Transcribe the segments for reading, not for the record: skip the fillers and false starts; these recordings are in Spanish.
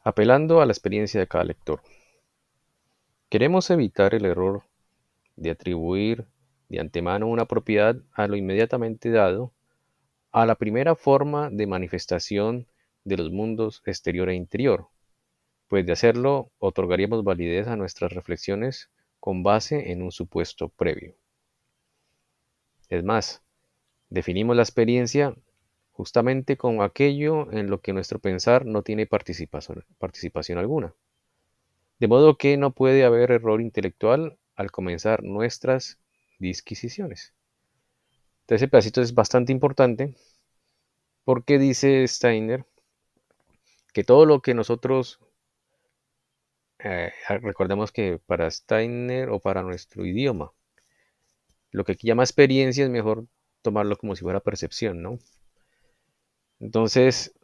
Apelando a la experiencia de cada lector. Queremos evitar el error de atribuir de antemano una propiedad a lo inmediatamente dado, a la primera forma de manifestación de los mundos exterior e interior, pues de hacerlo otorgaríamos validez a nuestras reflexiones con base en un supuesto previo. Es más, definimos la experiencia justamente como aquello en lo que nuestro pensar no tiene participación alguna. De modo que no puede haber error intelectual al comenzar nuestras disquisiciones. Entonces, ese pedacito es bastante importante porque dice Steiner que todo lo que nosotros, recordemos que para Steiner o para nuestro idioma, lo que aquí llama experiencia es mejor tomarlo como si fuera percepción, ¿no? Entonces,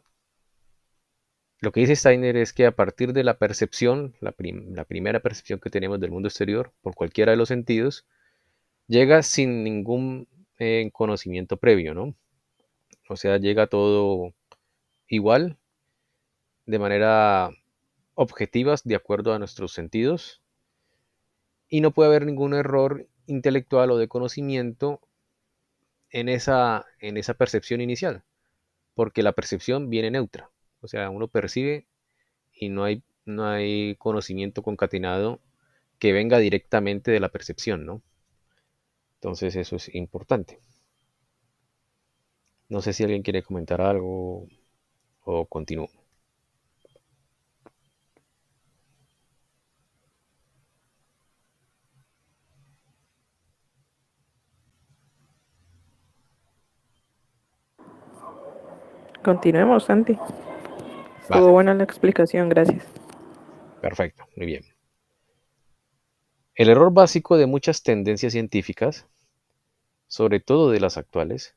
lo que dice Steiner es que a partir de la percepción, la primera percepción que tenemos del mundo exterior, por cualquiera de los sentidos, llega sin ningún conocimiento previo, ¿no? O sea, llega todo igual, de manera objetiva, de acuerdo a nuestros sentidos, y no puede haber ningún error intelectual o de conocimiento en esa percepción inicial, porque la percepción viene neutra. O sea, uno percibe y no hay conocimiento concatenado que venga directamente de la percepción, ¿no? Entonces eso es importante. No sé si alguien quiere comentar algo o continúo. Continuemos, Santi. Estuvo Vale, buena la explicación, gracias. perfecto, muy bien. El error básico de muchas tendencias científicas, sobre todo de las actuales,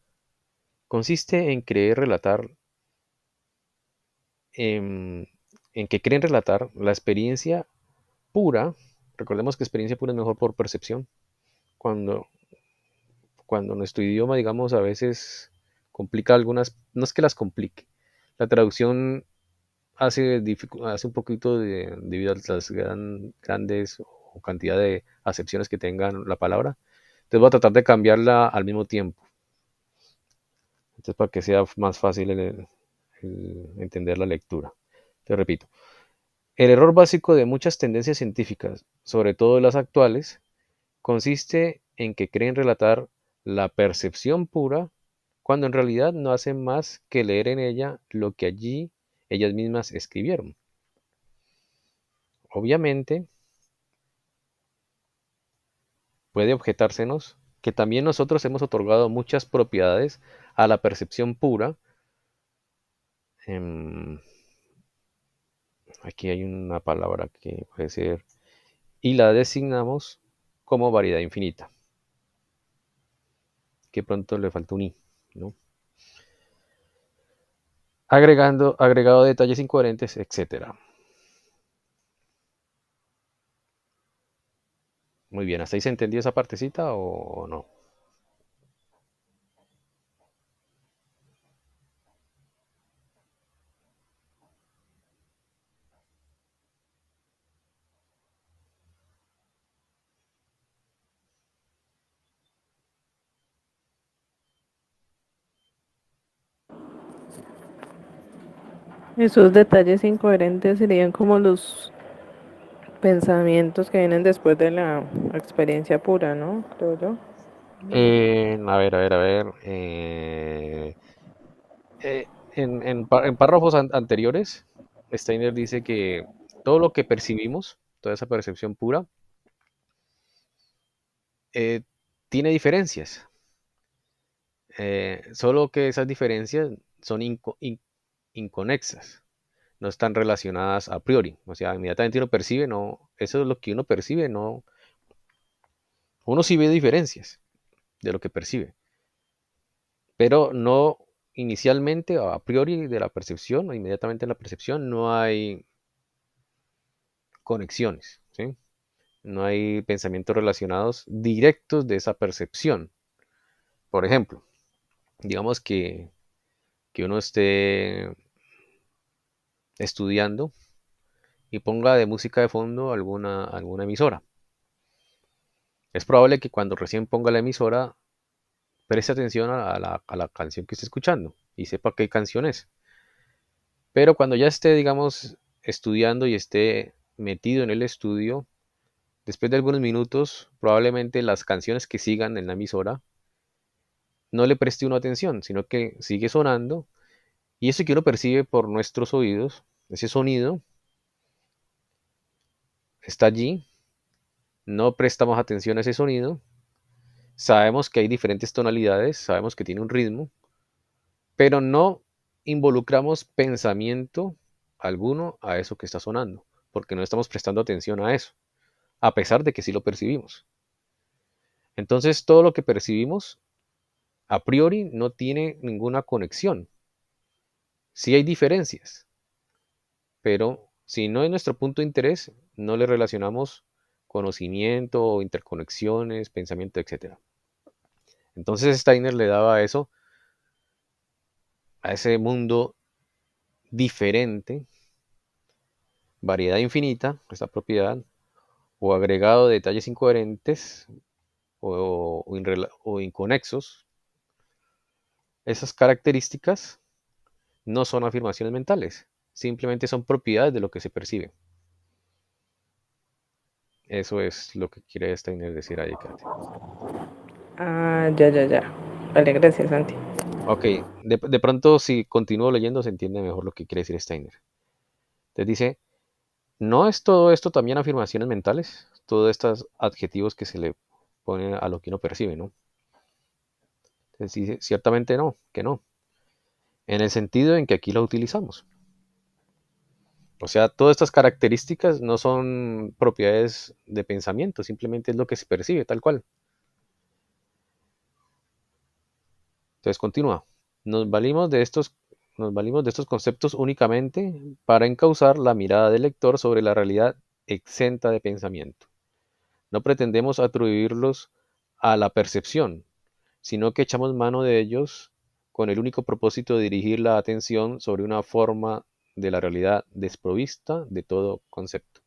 consiste en creer relatar, en, en que creen relatar la experiencia pura. Recordemos que experiencia pura es mejor por percepción. Cuando, cuando nuestro idioma, digamos, a veces complica algunas, no es que las complique, la traducción hace un poquito debido a las grandes o cantidad de acepciones que tengan la palabra. Entonces voy a tratar de cambiarla al mismo tiempo. Entonces para que sea más fácil entender la lectura. Te repito, el error básico de muchas tendencias científicas, sobre todo las actuales, consiste en que creen relatar la percepción pura cuando en realidad no hacen más que leer en ella lo que allí ellas mismas escribieron. Obviamente, puede objetársenos que también nosotros hemos otorgado muchas propiedades a la percepción pura. Em, Aquí hay una palabra que puede ser, y la designamos como variedad infinita, que pronto le falta un i, ¿no? Agregado detalles incoherentes, etcétera. Muy bien, ¿hasta ahí se entendió esa partecita o no? Esos detalles incoherentes serían como los pensamientos que vienen después de la experiencia pura, ¿no? Creo yo. A ver, a ver, a ver. En párrafos anteriores, Steiner dice que todo lo que percibimos, toda esa percepción pura, eh, tiene diferencias. Solo que esas diferencias son inconexas, no están relacionadas a priori. O sea, inmediatamente uno percibe, no, eso es lo que uno percibe, no. Uno sí ve diferencias de lo que percibe, pero no inicialmente o a priori de la percepción o inmediatamente en la percepción no hay conexiones, ¿sí? No hay pensamientos relacionados directos de esa percepción. Por ejemplo, digamos que uno esté estudiando y ponga de música de fondo alguna emisora. Es probable que cuando recién ponga la emisora preste atención a la canción que esté escuchando y sepa qué canción es. Pero cuando ya esté, digamos, estudiando y esté metido en el estudio, después de algunos minutos, probablemente las canciones que sigan en la emisora no le preste uno atención, sino que sigue sonando. Y eso que uno percibe por nuestros oídos, ese sonido, está allí, no prestamos atención a ese sonido, sabemos que hay diferentes tonalidades, sabemos que tiene un ritmo, pero no involucramos pensamiento alguno a eso que está sonando, porque no estamos prestando atención a eso, a pesar de que sí lo percibimos. Entonces todo lo que percibimos a priori no tiene ninguna conexión. Sí hay diferencias, pero si no es nuestro punto de interés, no le relacionamos conocimiento, interconexiones, pensamiento, etcétera. Entonces Steiner le daba eso a ese mundo diferente, variedad infinita, esta propiedad, o agregado de detalles incoherentes o inconexos. Esas características no son afirmaciones mentales, simplemente son propiedades de lo que se percibe. Eso es lo que quiere Steiner decir ahí, Kate. Ah, ya, ya, ya. Vale, gracias, Santi. Ok, de pronto si continúo leyendo se entiende mejor lo que quiere decir Steiner. Entonces dice, ¿no es todo esto también afirmaciones mentales? Todos estos adjetivos que se le ponen a lo que uno percibe, ¿no? Entonces dice, ciertamente no, que no. En el sentido en que aquí lo utilizamos. O sea, todas estas características no son propiedades de pensamiento, simplemente es lo que se percibe tal cual. Entonces continúa. Nos valimos de estos, nos valimos de estos conceptos únicamente para encauzar la mirada del lector sobre la realidad exenta de pensamiento. No pretendemos atribuirlos a la percepción, sino que echamos mano de ellos con el único propósito de dirigir la atención sobre una forma de la realidad desprovista de todo concepto.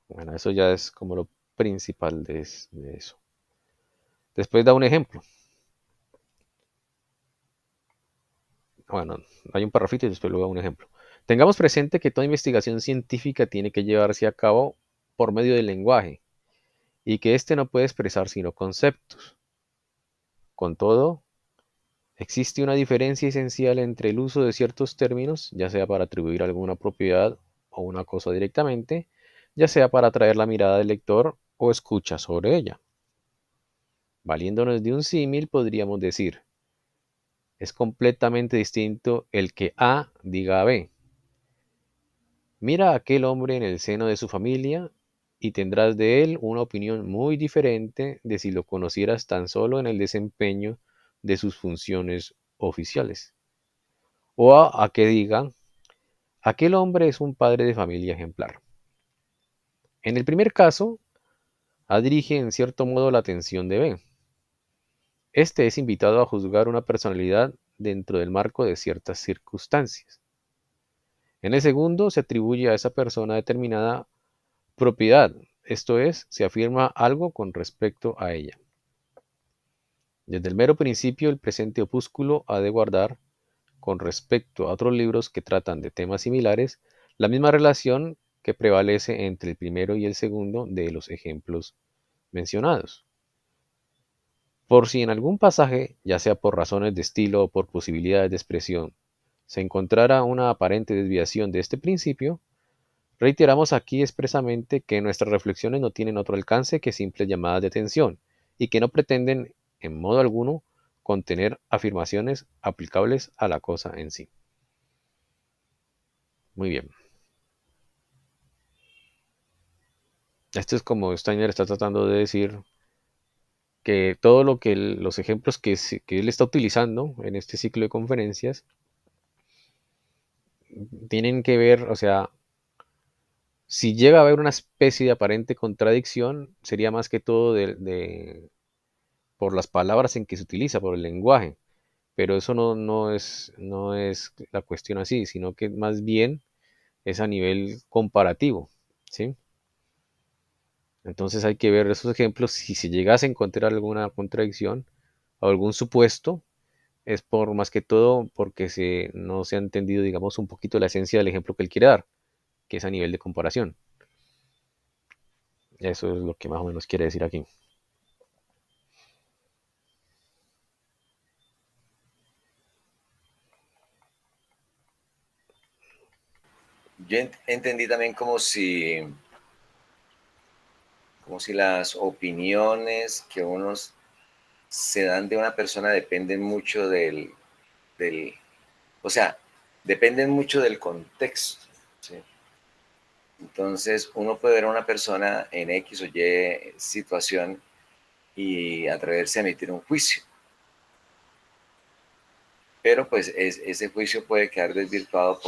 Bueno, eso ya es como lo principal de eso. Después da un ejemplo. Bueno, hay un parrafito y después luego un ejemplo. Tengamos presente que toda investigación científica tiene que llevarse a cabo por medio del lenguaje y que éste no puede expresar sino conceptos. Con todo, existe una diferencia esencial entre el uso de ciertos términos, ya sea para atribuir alguna propiedad o una cosa directamente, ya sea para atraer la mirada del lector o escucha sobre ella. Valiéndonos de un símil, podríamos decir, es completamente distinto el que A diga a B. Mira a aquel hombre en el seno de su familia y tendrás de él una opinión muy diferente de si lo conocieras tan solo en el desempeño de sus funciones oficiales. O a que diga, aquel hombre es un padre de familia ejemplar. En el primer caso, A dirige en cierto modo la atención de B. Este es invitado a juzgar una personalidad dentro del marco de ciertas circunstancias. En el segundo, se atribuye a esa persona determinada propiedad, esto es, se afirma algo con respecto a ella. Desde el mero principio, el presente opúsculo ha de guardar, con respecto a otros libros que tratan de temas similares, la misma relación que prevalece entre el primero y el segundo de los ejemplos mencionados. Por si en algún pasaje, ya sea por razones de estilo o por posibilidades de expresión, se encontrara una aparente desviación de este principio, reiteramos aquí expresamente que nuestras reflexiones no tienen otro alcance que simples llamadas de atención y que no pretenden en modo alguno contener afirmaciones aplicables a la cosa en sí. Muy bien. Esto es como Steiner está tratando de decir que todo lo que los ejemplos que él está utilizando en este ciclo de conferencias tienen que ver, o sea, si llega a haber una especie de aparente contradicción, sería más que todo por las palabras en que se utiliza, por el lenguaje. Pero eso no es la cuestión así, sino que más bien es a nivel comparativo, ¿sí? Entonces hay que ver esos ejemplos. Si se llegase a encontrar alguna contradicción o algún supuesto, es por más que todo porque no se ha entendido, digamos, un poquito la esencia del ejemplo que él quiere dar, que es a nivel de comparación. Eso es lo que más o menos quiere decir aquí. Yo entendí también como si las opiniones que unos se dan de una persona dependen mucho o sea, dependen mucho del contexto, ¿sí? Entonces, uno puede ver a una persona en X o Y situación y atreverse a emitir un juicio, pero pues ese juicio puede quedar desvirtuado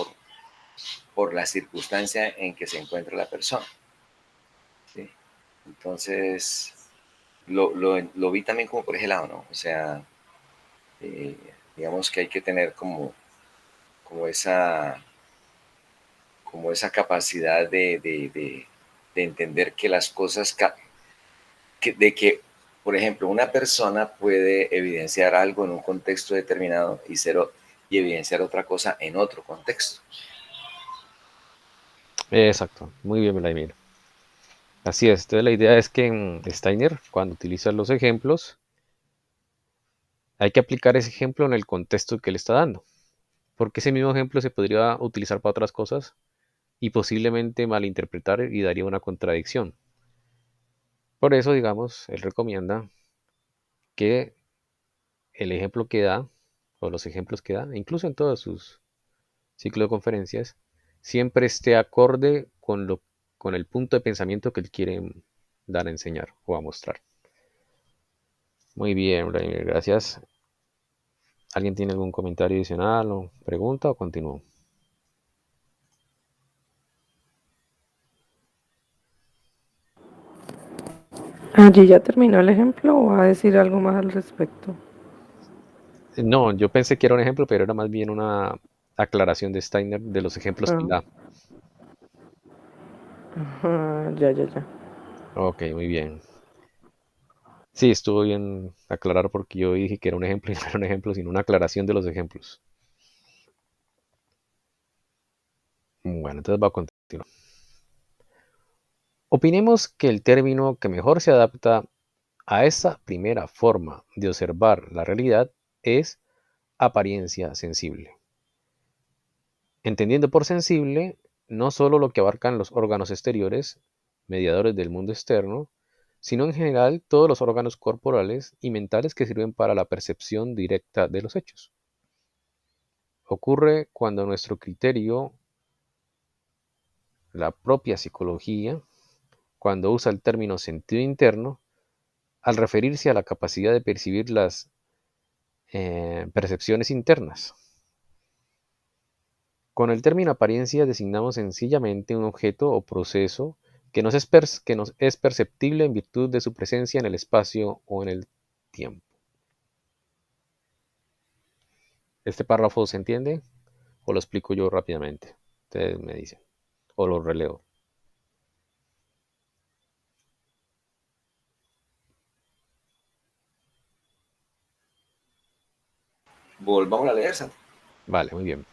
por la circunstancia en que se encuentra la persona, ¿sí? Entonces, lo vi también como por ese lado, ¿no? O sea, eh, digamos que hay que tener como esa, como esa capacidad de entender que las cosas, de que, por ejemplo, una persona puede evidenciar algo en un contexto determinado y evidenciar otra cosa en otro contexto. Exacto, muy bien, Vladimir. Así es, entonces la idea es que en Steiner, cuando utiliza los ejemplos, hay que aplicar ese ejemplo en el contexto que le está dando, porque ese mismo ejemplo se podría utilizar para otras cosas y posiblemente malinterpretar y daría una contradicción. Por eso, digamos, él recomienda que el ejemplo que da, o los ejemplos que da, incluso en todos sus ciclos de conferencias, siempre esté acorde con el punto de pensamiento que él quiere dar a enseñar o a mostrar. Muy bien, Vladimir, gracias. ¿Alguien tiene algún comentario adicional o pregunta o continúo? ¿Allí ya terminó el ejemplo o va a decir algo más al respecto? No, yo pensé que era un ejemplo, pero era más bien una aclaración de Steiner de los ejemplos que Ah, él da. ya, ya, ya. Ok, muy bien. Sí, estuvo bien aclarar porque yo dije que era un ejemplo y no era un ejemplo, sino una aclaración de los ejemplos. Bueno, entonces va a continuar. Opinemos que el término que mejor se adapta a esta primera forma de observar la realidad es apariencia sensible. Entendiendo por sensible no solo lo que abarcan los órganos exteriores, mediadores del mundo externo, sino en general todos los órganos corporales y mentales que sirven para la percepción directa de los hechos. Ocurre cuando nuestro criterio, la propia psicología, cuando usa el término sentido interno, al referirse a la capacidad de percibir las percepciones internas. Con el término apariencia designamos sencillamente un objeto o proceso que nos es perceptible en virtud de su presencia en el espacio o en el tiempo. ¿Este párrafo se entiende? ¿O lo explico yo rápidamente? Ustedes me dicen. O lo releo. Volvamos a leer, Santi. Vale, muy bien.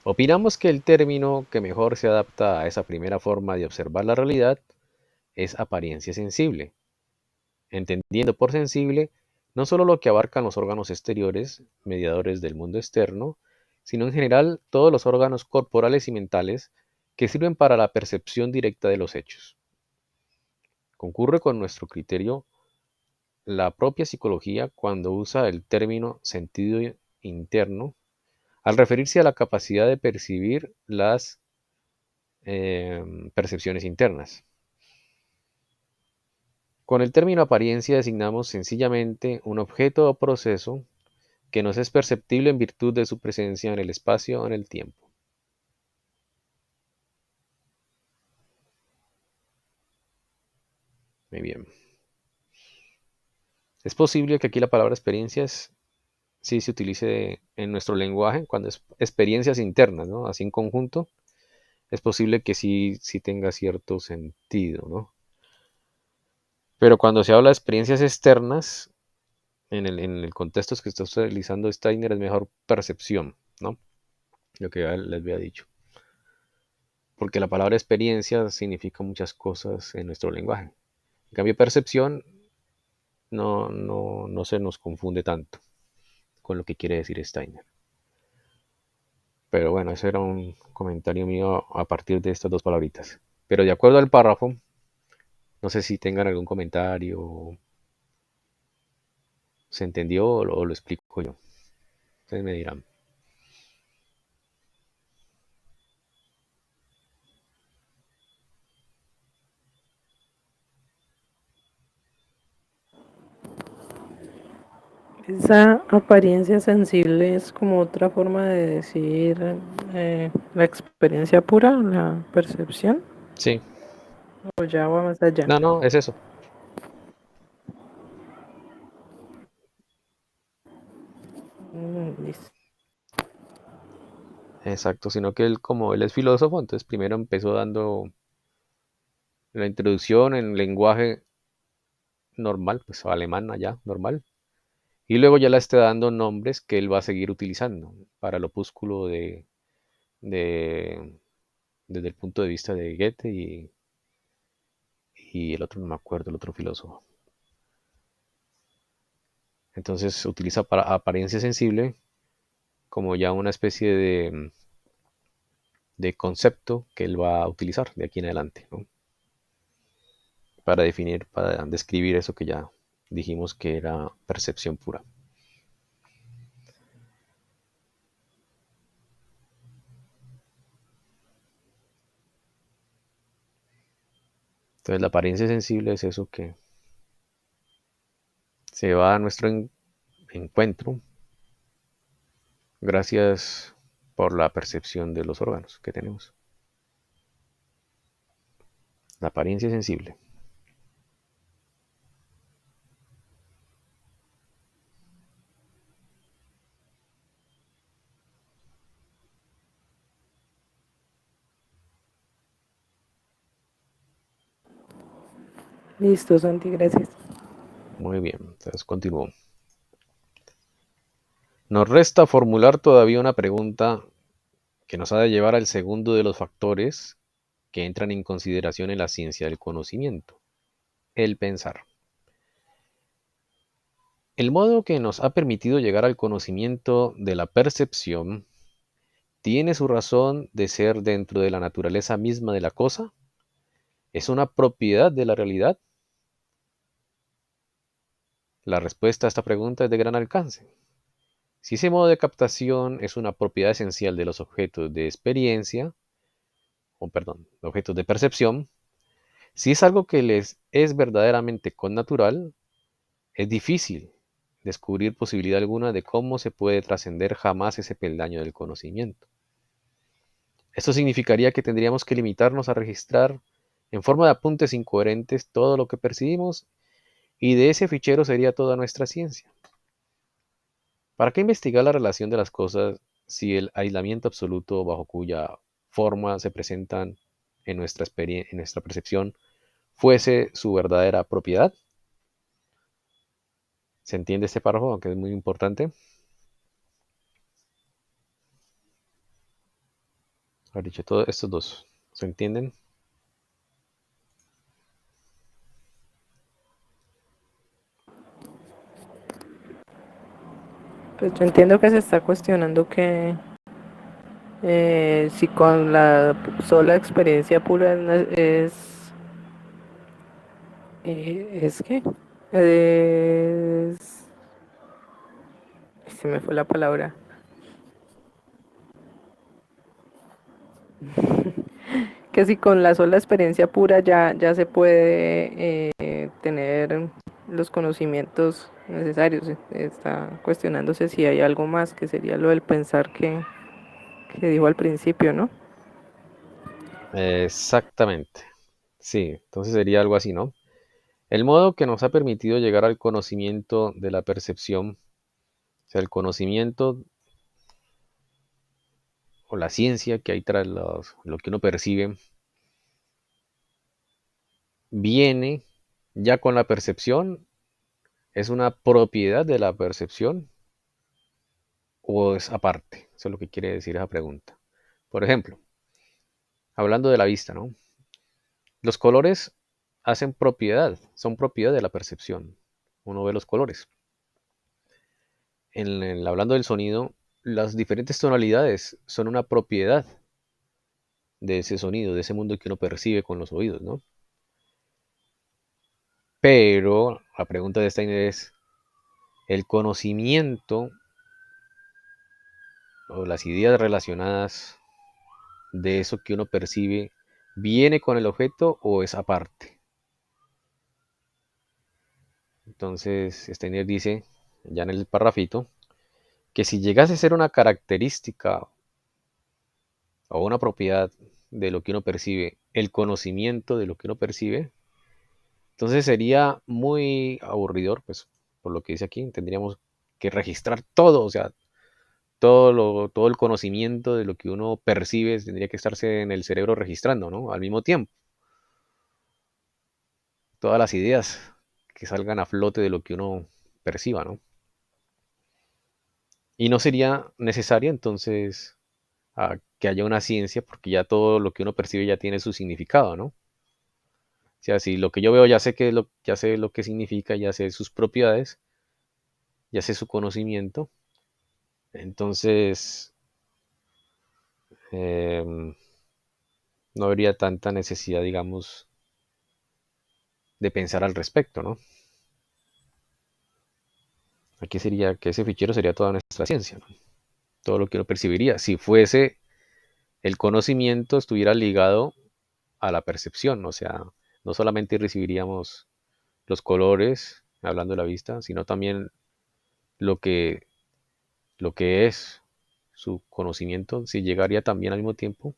Opinamos que el término que mejor se adapta a esa primera forma de observar la realidad es apariencia sensible, entendiendo por sensible no solo lo que abarcan los órganos exteriores, mediadores del mundo externo, sino en general todos los órganos corporales y mentales que sirven para la percepción directa de los hechos. Concurre con nuestro criterio la propia psicología cuando usa el término sentido interno al referirse a la capacidad de percibir las percepciones internas. Con el término apariencia designamos sencillamente un objeto o proceso que nos es perceptible en virtud de su presencia en el espacio o en el tiempo. Muy bien. Es posible que aquí la palabra experiencias sí se utilice en nuestro lenguaje cuando es experiencias internas, ¿no? Así en conjunto, es posible que sí tenga cierto sentido, ¿no? Pero cuando se habla de experiencias externas, en el contexto que está utilizando Steiner es mejor percepción, ¿no? Lo que ya les había dicho. Porque la palabra experiencia significa muchas cosas en nuestro lenguaje. En cambio, percepción no se nos confunde tanto con lo que quiere decir Steiner. Pero bueno, ese era un comentario mío a partir de estas dos palabritas. Pero de acuerdo al párrafo, no sé si tengan algún comentario, se entendió o lo explico yo. Ustedes me dirán. Esa apariencia sensible es como otra forma de decir la experiencia pura, la percepción, Sí, o ya va más allá. no, es eso. Listo. Exacto, sino que él, como él es filósofo, entonces primero empezó dando la introducción en lenguaje normal, pues alemán allá, normal, y luego ya le está dando nombres que él va a seguir utilizando para el opúsculo de- desde el punto de vista de Goethe y el otro no me acuerdo, el otro filósofo. Entonces utiliza para apariencia sensible como ya una especie de concepto que él va a utilizar de aquí en adelante, ¿no? Para definir, para describir eso que ya dijimos que era percepción pura. Entonces la apariencia sensible es eso que se va a nuestro encuentro gracias por la percepción de los órganos que tenemos. La apariencia sensible. Listo, Santi, gracias. Muy bien, entonces continúo. Nos resta formular todavía una pregunta que nos ha de llevar al segundo de los factores que entran en consideración en la ciencia del conocimiento, el pensar. El modo que nos ha permitido llegar al conocimiento de la percepción tiene su razón de ser dentro de la naturaleza misma de la cosa. ¿Es una propiedad de la realidad? La respuesta a esta pregunta es de gran alcance. Si ese modo de captación es una propiedad esencial de los objetos de experiencia, o perdón, objetos de percepción, si es algo que les es verdaderamente connatural, es difícil descubrir posibilidad alguna de cómo se puede trascender jamás ese peldaño del conocimiento. Esto significaría que tendríamos que limitarnos a registrar en forma de apuntes incoherentes todo lo que percibimos y de ese fichero sería toda nuestra ciencia. ¿Para qué investigar la relación de las cosas si el aislamiento absoluto bajo cuya forma se presentan en nuestra percepción fuese su verdadera propiedad? ¿Se entiende este párrafo, aunque es muy importante? Haber dicho todos estos dos. ¿Se entienden? Pues yo entiendo que se está cuestionando que si con la sola experiencia pura es que es se me fue la palabra, que si con la sola experiencia pura ya se puede tener los conocimientos necesarios. Está cuestionándose si hay algo más, que sería lo del pensar que dijo al principio, ¿no? Exactamente. Sí, entonces sería algo así, ¿no? El modo que nos ha permitido llegar al conocimiento de la percepción, o sea, el conocimiento o la ciencia que hay tras lo que uno percibe viene ya con la percepción, es una propiedad de la percepción o es aparte. Eso es lo que quiere decir esa pregunta. Por ejemplo, hablando de la vista, ¿no? Los colores hacen propiedad, son propiedad de la percepción. Uno ve los colores. Hablando del sonido, las diferentes tonalidades son una propiedad de ese sonido, de ese mundo que uno percibe con los oídos, ¿no? Pero la pregunta de Steiner es, ¿el conocimiento o las ideas relacionadas de eso que uno percibe viene con el objeto o es aparte? Entonces, Steiner dice, ya en el parrafito, que si llegase a ser una característica o una propiedad de lo que uno percibe, el conocimiento de lo que uno percibe, entonces sería muy aburridor, pues, por lo que dice aquí, tendríamos que registrar todo, o sea, todo el conocimiento de lo que uno percibe tendría que estarse en el cerebro registrando, ¿no? Al mismo tiempo, todas las ideas que salgan a flote de lo que uno perciba, ¿no? Y no sería necesario entonces que haya una ciencia, porque ya todo lo que uno percibe ya tiene su significado, ¿no? O sea, si lo que yo veo ya sé lo que significa, ya sé sus propiedades, ya sé su conocimiento, entonces em, no habría tanta necesidad, digamos, de pensar al respecto, ¿no? Aquí sería que ese fichero sería toda nuestra ciencia, ¿no? Todo lo que uno percibiría. Si fuese el conocimiento estuviera ligado a la percepción, o sea, no solamente recibiríamos los colores, hablando de la vista, sino también lo que, lo que es su conocimiento, si llegaría también al mismo tiempo,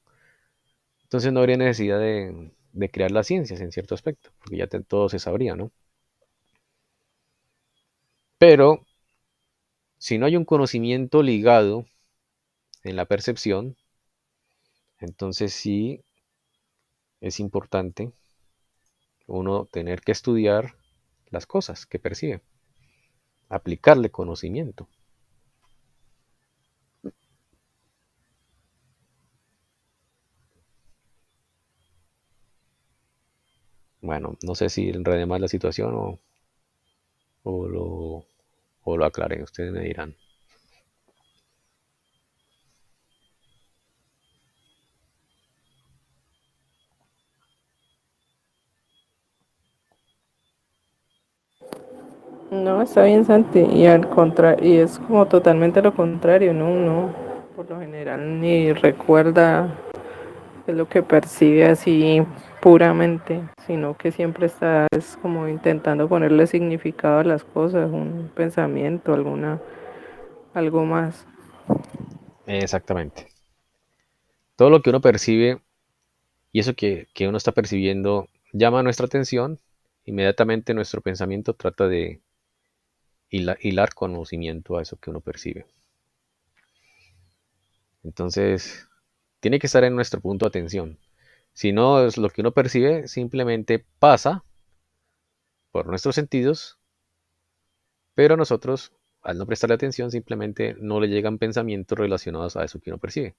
entonces no habría necesidad de crear las ciencias en cierto aspecto, porque ya todo se sabría, ¿no? Pero si no hay un conocimiento ligado en la percepción, entonces sí es importante uno tener que estudiar las cosas que percibe, aplicarle conocimiento. Bueno, no sé si enredé más la situación o o lo aclaré, ustedes me dirán. No, está bien, Santi. Y y es como totalmente lo contrario, ¿no? Uno por lo general ni recuerda qué es lo que percibe así puramente, sino que siempre está es como intentando ponerle significado a las cosas, un pensamiento, algo más. Exactamente. Todo lo que uno percibe y eso que uno está percibiendo llama nuestra atención, inmediatamente nuestro pensamiento trata de hilar conocimiento a eso que uno percibe. Entonces, tiene que estar en nuestro punto de atención. Si no, es lo que uno percibe simplemente pasa por nuestros sentidos, pero nosotros, al no prestarle atención, simplemente no le llegan pensamientos relacionados a eso que uno percibe,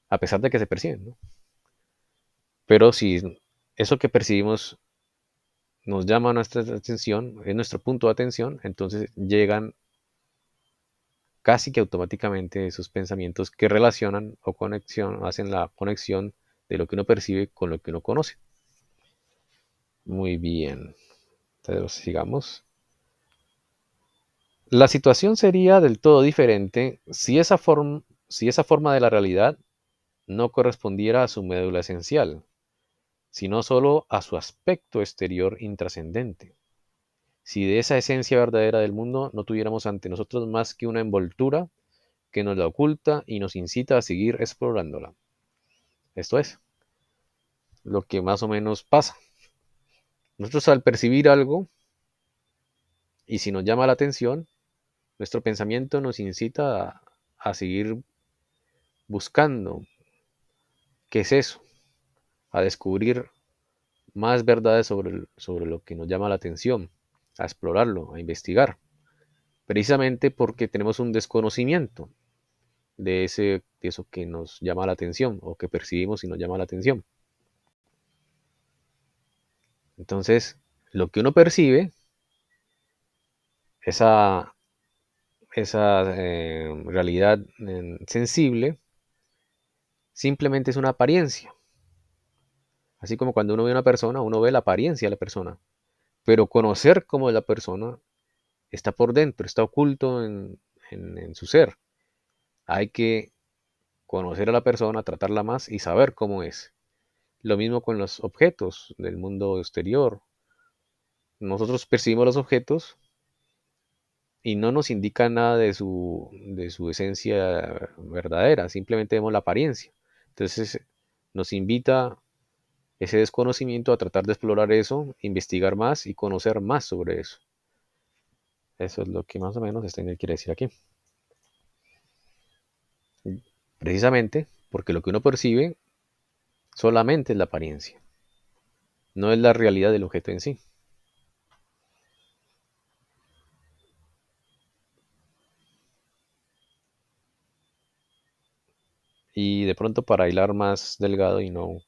a pesar de que se perciben, ¿no? Pero si eso que percibimos nos llama nuestra atención, es nuestro punto de atención, entonces llegan casi que automáticamente esos pensamientos que relacionan o hacen la conexión de lo que uno percibe con lo que uno conoce. Muy bien, entonces sigamos. La situación sería del todo diferente si esa forma de la realidad no correspondiera a su médula esencial, sino solo a su aspecto exterior intrascendente. Si de esa esencia verdadera del mundo no tuviéramos ante nosotros más que una envoltura que nos la oculta y nos incita a seguir explorándola. Esto es lo que más o menos pasa. Nosotros al percibir algo, y si nos llama la atención, nuestro pensamiento nos incita a seguir buscando qué es eso, a descubrir más verdades sobre lo que nos llama la atención, a explorarlo, a investigar, precisamente porque tenemos un desconocimiento de eso que nos llama la atención o que percibimos y nos llama la atención. Entonces, lo que uno percibe, esa, esa realidad sensible, simplemente es una apariencia. Así como cuando uno ve a una persona, uno ve la apariencia de la persona, pero conocer cómo es la persona está por dentro, está oculto en su ser. Hay que conocer a la persona, tratarla más y saber cómo es. Lo mismo con los objetos del mundo exterior. Nosotros percibimos los objetos y no nos indica nada de su esencia verdadera, simplemente vemos la apariencia. Entonces nos invita ese desconocimiento a tratar de explorar eso, investigar más y conocer más sobre eso. Eso es lo que más o menos Steiner quiere decir aquí. Precisamente porque lo que uno percibe solamente es la apariencia, no es la realidad del objeto en sí. Y de pronto para hilar más delgado y no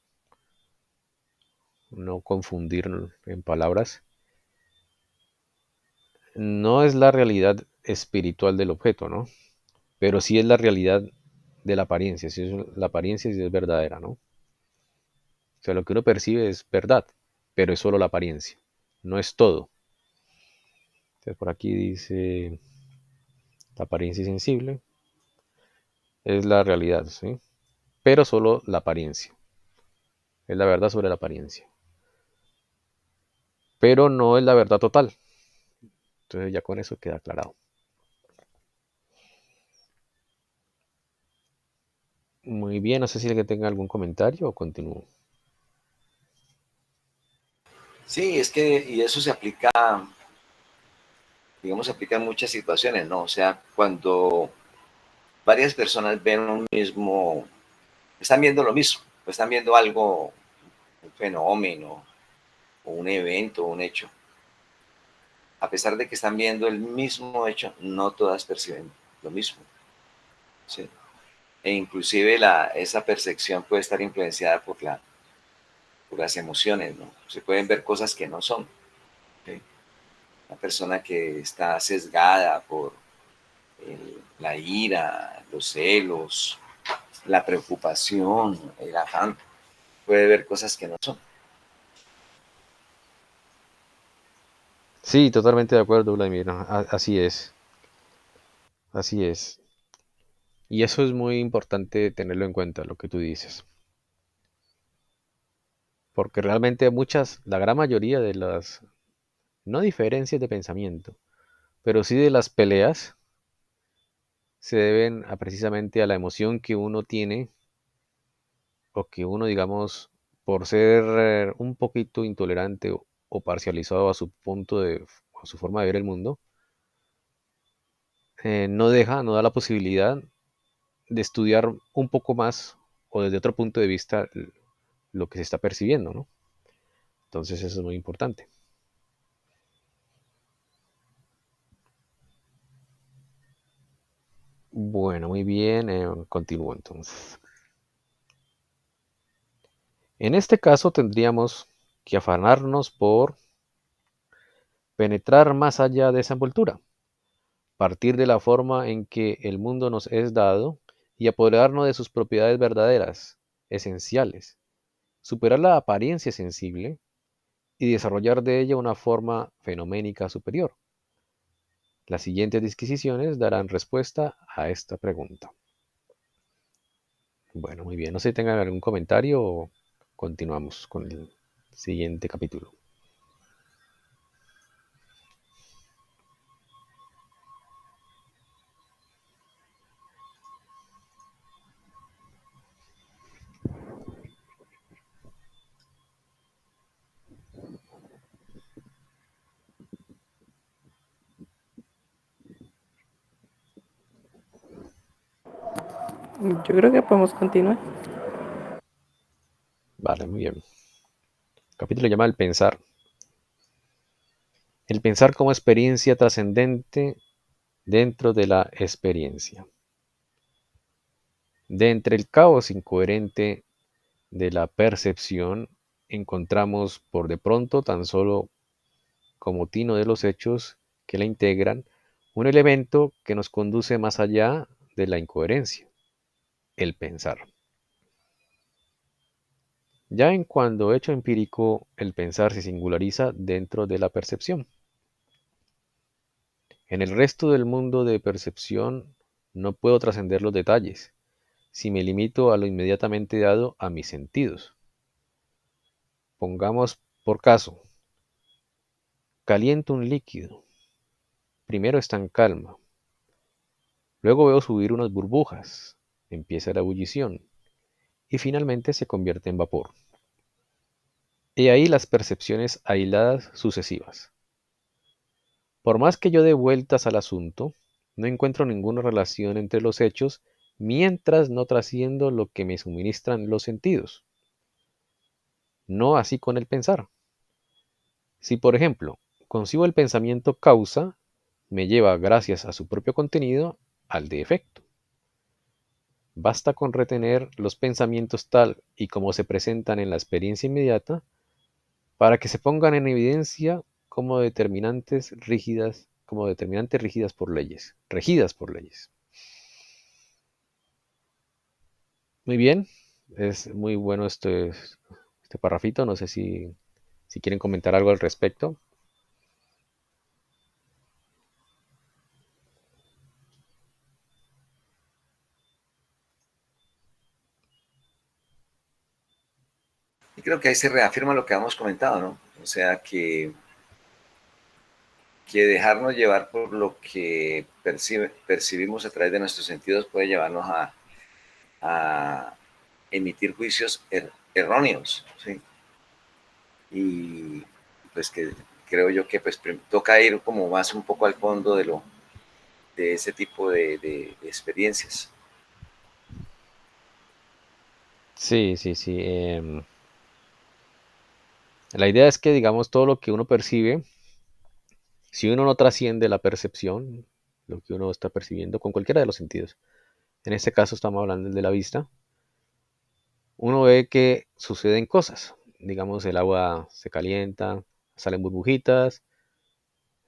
confundir en palabras, no es la realidad espiritual del objeto, ¿no? Pero sí es la realidad de la apariencia, si es la apariencia sí es verdadera, ¿no? O sea, lo que uno percibe es verdad, pero es solo la apariencia, no es todo. Entonces por aquí dice, la apariencia sensible es la realidad, ¿sí? Pero solo la apariencia, es la verdad sobre la apariencia, pero no es la verdad total. Entonces ya con eso queda aclarado. Muy bien, no sé si alguien tenga algún comentario o continúo. Sí, es que, y eso se aplica, digamos, se aplica en muchas situaciones, ¿no? O sea, cuando varias personas ven un mismo, están viendo lo mismo, están viendo algo, un fenómeno, o un evento, un hecho. A pesar de que están viendo el mismo hecho, no todas perciben lo mismo. ¿Sí? E inclusive esa percepción puede estar influenciada por las emociones, ¿no? Se pueden ver cosas que no son. ¿Sí? Una persona que está sesgada por la ira, los celos, la preocupación, el afán, puede ver cosas que no son. Sí, totalmente de acuerdo, Vladimir. Así es, así es. Y eso es muy importante tenerlo en cuenta, lo que tú dices. Porque realmente la gran mayoría de las, no diferencias de pensamiento, pero sí de las peleas, se deben precisamente a la emoción que uno tiene o que uno, digamos, por ser un poquito intolerante o parcializado a su a su forma de ver el mundo, no da la posibilidad de estudiar un poco más o desde otro punto de vista lo que se está percibiendo, ¿no? Entonces eso es muy importante. Bueno, muy bien, continúo entonces. En este caso tendríamos que afanarnos por penetrar más allá de esa envoltura, partir de la forma en que el mundo nos es dado y apoderarnos de sus propiedades verdaderas, esenciales, superar la apariencia sensible y desarrollar de ella una forma fenoménica superior. Las siguientes disquisiciones darán respuesta a esta pregunta. Bueno, muy bien. No sé si tengan algún comentario o continuamos con el siguiente capítulo. Yo creo que podemos continuar. Vale, muy bien. El capítulo se llama El pensar. El pensar como experiencia trascendente dentro de la experiencia. De entre el caos incoherente de la percepción, encontramos por de pronto, tan solo como tino de los hechos que la integran, un elemento que nos conduce más allá de la incoherencia, el pensar. Ya en cuando hecho empírico, el pensar se singulariza dentro de la percepción. En el resto del mundo de percepción no puedo trascender los detalles, si me limito a lo inmediatamente dado a mis sentidos. Pongamos por caso, caliento un líquido. Primero está en calma, luego veo subir unas burbujas, empieza la ebullición y finalmente se convierte en vapor. He ahí las percepciones aisladas sucesivas. Por más que yo dé vueltas al asunto, no encuentro ninguna relación entre los hechos mientras no trasciendo lo que me suministran los sentidos. No así con el pensar. Si, por ejemplo, concibo el pensamiento causa, me lleva, gracias a su propio contenido, al de efecto. Basta con retener los pensamientos tal y como se presentan en la experiencia inmediata para que se pongan en evidencia como determinantes rígidas por leyes, regidas por leyes. Muy bien, es muy bueno este parrafito, no sé si quieren comentar algo al respecto. Y creo que ahí se reafirma lo que hemos comentado, ¿no? O sea, que dejarnos llevar por lo que percibimos a través de nuestros sentidos puede llevarnos a emitir juicios erróneos, ¿sí? Y pues que creo yo que pues toca ir como más un poco al fondo de ese tipo de experiencias. Sí, sí, sí. La idea es que, digamos, todo lo que uno percibe, si uno no trasciende la percepción, lo que uno está percibiendo con cualquiera de los sentidos, en este caso estamos hablando del de la vista, uno ve que suceden cosas. Digamos, el agua se calienta, salen burbujitas,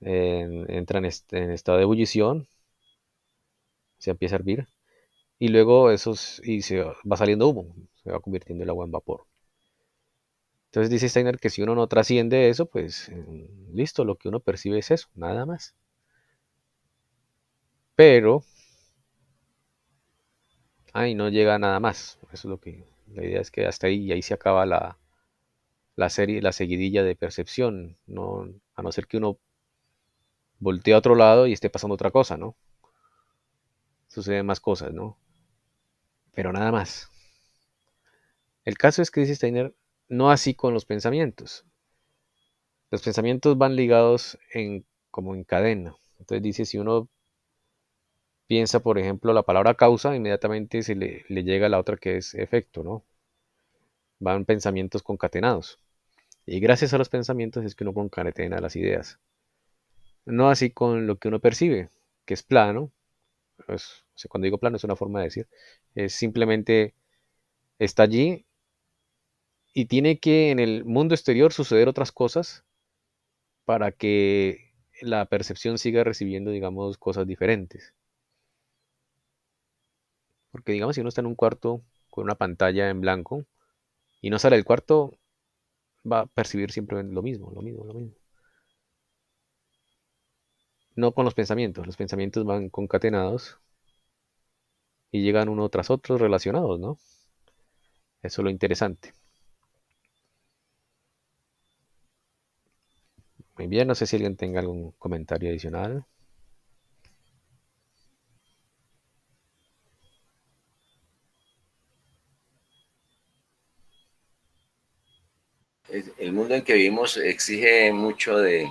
entra en estado de ebullición, se empieza a hervir, y luego y se va saliendo humo, se va convirtiendo el agua en vapor. Entonces dice Steiner que si uno no trasciende eso, pues listo, lo que uno percibe es eso, nada más. Pero ahí no llega a nada más. Eso es lo que la idea es que hasta ahí y ahí se acaba la serie, la seguidilla de percepción, no, a no ser que uno voltee a otro lado y esté pasando otra cosa, ¿no? Suceden más cosas, ¿no? Pero nada más. El caso es que dice Steiner, no así con los pensamientos. Los pensamientos van ligados como en cadena. Entonces dice, si uno piensa, por ejemplo, la palabra causa, inmediatamente le llega la otra que es efecto, ¿no? Van pensamientos concatenados. Y gracias a los pensamientos es que uno concatena las ideas. No así con lo que uno percibe, que es plano. Pues, o sea, cuando digo plano es una forma de decir. Es simplemente está allí y tiene que en el mundo exterior suceder otras cosas para que la percepción siga recibiendo, digamos, cosas diferentes. Porque, digamos, si uno está en un cuarto con una pantalla en blanco y no sale del cuarto, va a percibir siempre lo mismo, lo mismo, lo mismo. No con los pensamientos van concatenados y llegan uno tras otro relacionados, ¿no? Eso es lo interesante. Muy bien, no sé si alguien tenga algún comentario adicional. El mundo en que vivimos exige mucho de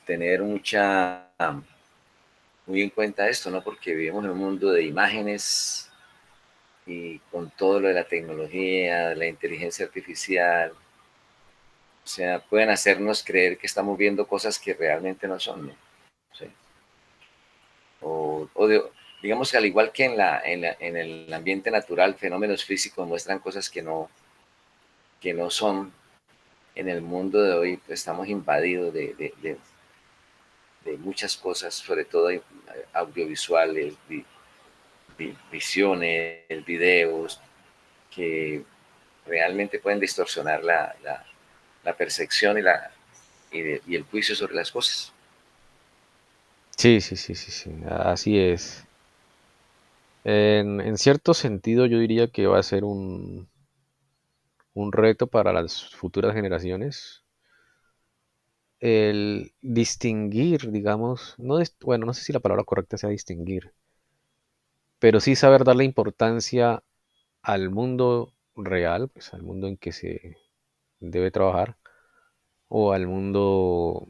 tener muy en cuenta esto, ¿no? Porque vivimos en un mundo de imágenes y con todo lo de la tecnología, la inteligencia artificial, o sea, pueden hacernos creer que estamos viendo cosas que realmente no son, ¿no? Sí. Digamos que al igual que en el ambiente natural, fenómenos físicos muestran cosas que no son. En el mundo de hoy pues, estamos invadidos de muchas cosas, sobre todo audiovisuales, visiones, videos, que realmente pueden distorsionar la percepción y el juicio sobre las cosas. Sí, sí, sí, sí, sí, así es. En cierto sentido, yo diría que va a ser un reto para las futuras generaciones el distinguir, digamos, bueno, no sé si la palabra correcta sea distinguir, pero sí saber darle importancia al mundo real, pues al mundo en que se debe trabajar, o al mundo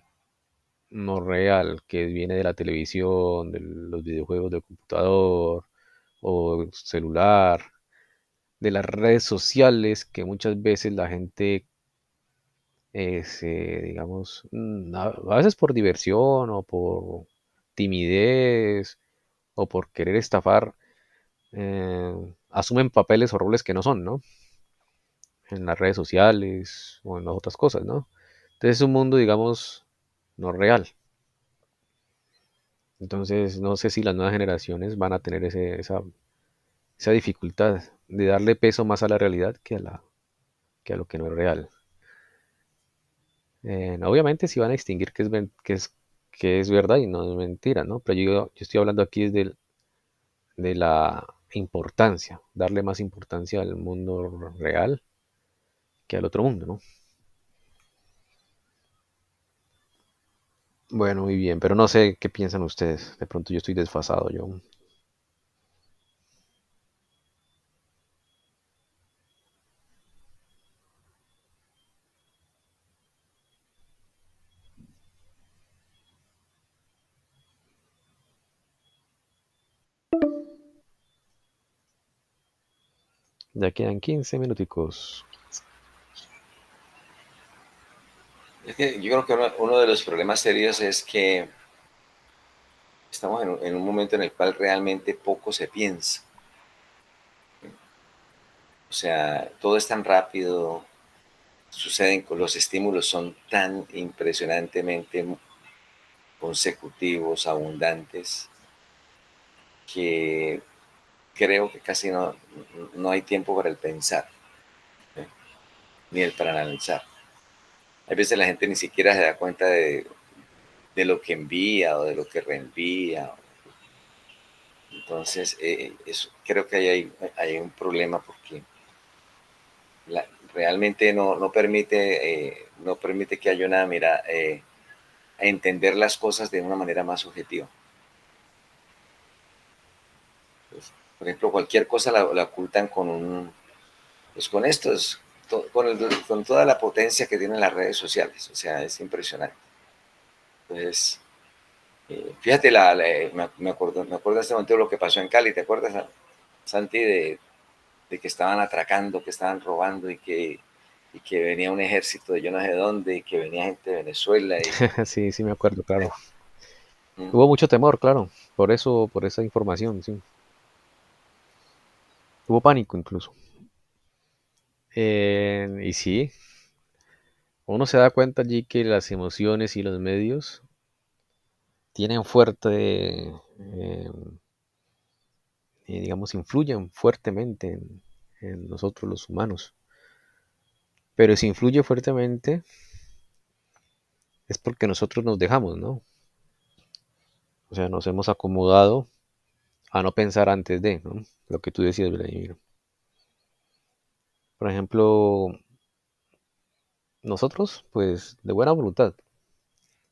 no real, que viene de la televisión, de los videojuegos del computador o celular, de las redes sociales, que muchas veces la gente digamos, a veces por diversión o por timidez o por querer estafar, asumen papeles o roles que no son, ¿no? En las redes sociales o en las otras cosas, ¿no? Entonces es un mundo, digamos, no real. Entonces no sé si las nuevas generaciones van a tener esa dificultad de darle peso más a la realidad que a lo que no es real. Obviamente sí van a distinguir que es verdad y no es mentira, ¿no? Pero yo estoy hablando aquí de la importancia, darle más importancia al mundo real que al otro mundo, ¿no? Bueno, muy bien, pero no sé qué piensan ustedes. De pronto yo estoy desfasado, yo. Ya quedan 15 minuticos. Es que yo creo que uno de los problemas serios es que estamos en un momento en el cual realmente poco se piensa. O sea, todo es tan rápido, suceden con los estímulos son tan impresionantemente consecutivos, abundantes, que creo que casi no hay tiempo para el pensar, ¿eh? Ni el para analizar. A veces la gente ni siquiera se da cuenta de lo que envía o de lo que reenvía. Entonces, creo que hay un problema porque realmente no permite que haya una mira, a entender las cosas de una manera más objetiva. Pues, por ejemplo, cualquier cosa la ocultan pues con estos, con toda la potencia que tienen las redes sociales. O sea, es impresionante. Entonces, fíjate, me acuerdo en este momento de lo que pasó en Cali. ¿Te acuerdas, Santi, de que estaban atracando, que estaban robando y que venía un ejército de yo no sé dónde y que venía gente de Venezuela? Sí, sí me acuerdo, claro. Mm, Hubo mucho temor, claro, por eso, por esa información, sí. Hubo pánico incluso. Y sí, uno se da cuenta allí que las emociones y los medios tienen fuerte, digamos, influyen fuertemente en nosotros los humanos. Pero si influye fuertemente es porque nosotros nos dejamos, ¿no? O sea, nos hemos acomodado a no pensar antes de, ¿no? Lo que tú decías, Vladimir. Por ejemplo, nosotros, pues, de buena voluntad,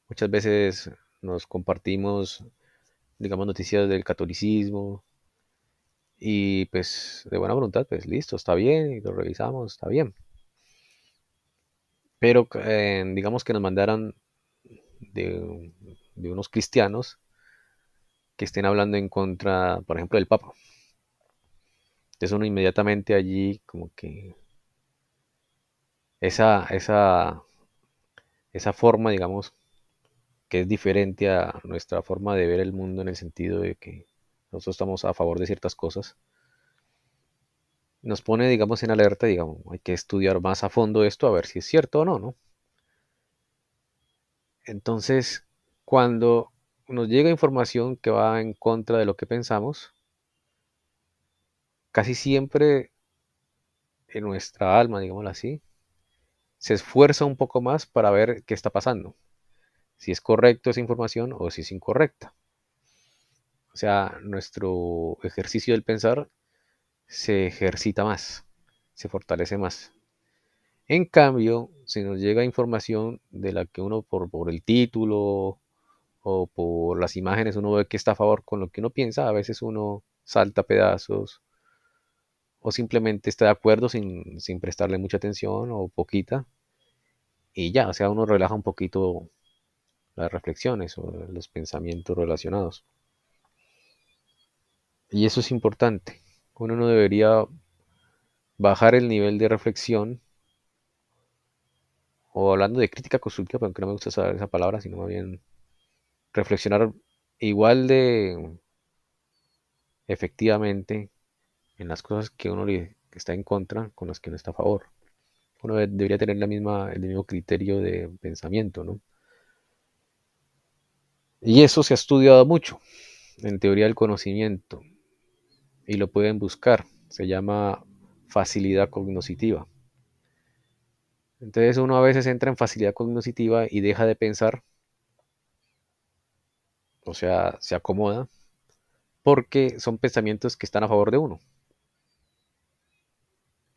muchas veces nos compartimos, digamos, noticias del catolicismo y pues de buena voluntad, pues listo, está bien, y lo revisamos, está bien. Pero digamos que nos mandaran de unos cristianos que estén hablando en contra, por ejemplo, del Papa. Entonces uno inmediatamente allí como que esa, esa, esa forma, digamos, que es diferente a nuestra forma de ver el mundo en el sentido de que nosotros estamos a favor de ciertas cosas, nos pone, digamos, en alerta, digamos, hay que estudiar más a fondo esto a ver si es cierto o no, ¿no? Entonces, cuando nos llega información que va en contra de lo que pensamos, casi siempre en nuestra alma, digámoslo así, se esfuerza un poco más para ver qué está pasando, si es correcto esa información o si es incorrecta. O sea, nuestro ejercicio del pensar se ejercita más, se fortalece más. En cambio, si nos llega información de la que uno por el título o por las imágenes uno ve que está a favor con lo que uno piensa, a veces uno salta pedazos o simplemente está de acuerdo sin prestarle mucha atención o poquita y ya, o sea, uno relaja un poquito las reflexiones o los pensamientos relacionados. Y eso es importante. Uno no debería bajar el nivel de reflexión o hablando de crítica constructiva, aunque no me gusta usar esa palabra, sino más bien reflexionar igual de efectivamente en las cosas que uno le está en contra con las que uno está a favor. Uno debería tener el mismo criterio de pensamiento, ¿no? Y eso se ha estudiado mucho en teoría del conocimiento y lo pueden buscar. Se llama facilidad cognoscitiva. Entonces uno a veces entra en facilidad cognoscitiva y deja de pensar, o sea, se acomoda, porque son pensamientos que están a favor de uno.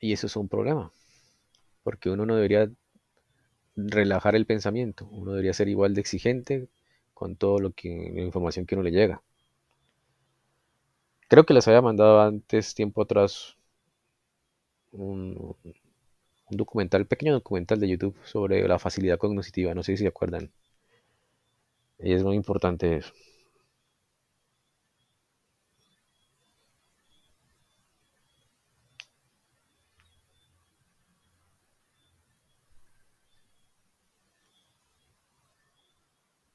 Y eso es un problema, porque uno no debería relajar el pensamiento, uno debería ser igual de exigente con todo la información que uno le llega. Creo que les había mandado antes, tiempo atrás, un, un documental, pequeño documental de YouTube sobre la facilidad cognitiva, no sé si se acuerdan. Y es muy importante eso.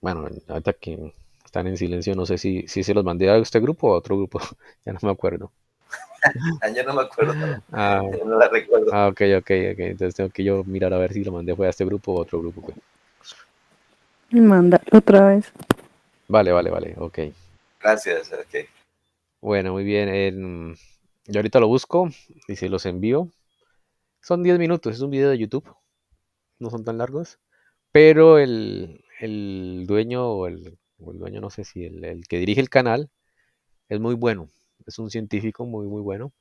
Bueno, ahorita que están en silencio, no sé si se los mandé a este grupo o a otro grupo, ya no me acuerdo. Yo no me acuerdo, Ah, no la recuerdo. ok, entonces tengo que yo mirar a ver si lo mandé fue a este grupo o a otro grupo, pues. Mándalo otra vez. Vale, ok. Gracias, ok. Bueno, muy bien. Yo ahorita lo busco y se los envío. Son 10 minutos, es un video de YouTube, no son tan largos. Pero el dueño o el dueño, no sé si el que dirige el canal es muy bueno. Es un científico muy, muy bueno.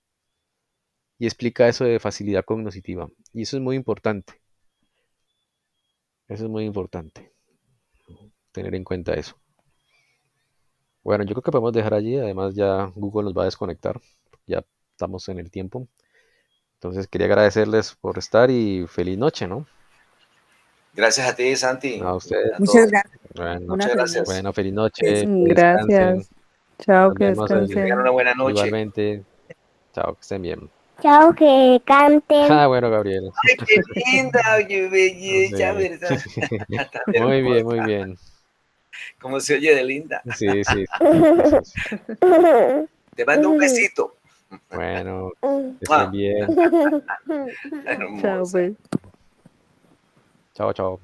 Y explica eso de facilidad cognitiva. Y eso es muy importante. Eso es muy importante. Tener en cuenta eso. Bueno, yo creo que podemos dejar allí. Además ya Google nos va a desconectar. Ya estamos en el tiempo. Entonces quería agradecerles por estar y feliz noche, ¿no? Gracias a ti, Santi, A ustedes. a Muchas todos. gracias. Bueno, Una Muchas feliz gracias. bueno, feliz noche. noche. Que descansen. Gracias. Chao, Nos que vemos Tengan una descansen. buena noche. igualmente. Chao, que estén bien. Chao, que canten. Ah, bueno, Gabriel. Ay, qué linda, oye, belleza, Sí. ¿verdad? Tan Muy bien, hermosa. muy bien. Como se oye de linda. Sí, sí, así es. Te mando un besito. Bueno, que estén ¡Mua! bien. Chao, Hermosa. pues. Chao, chao.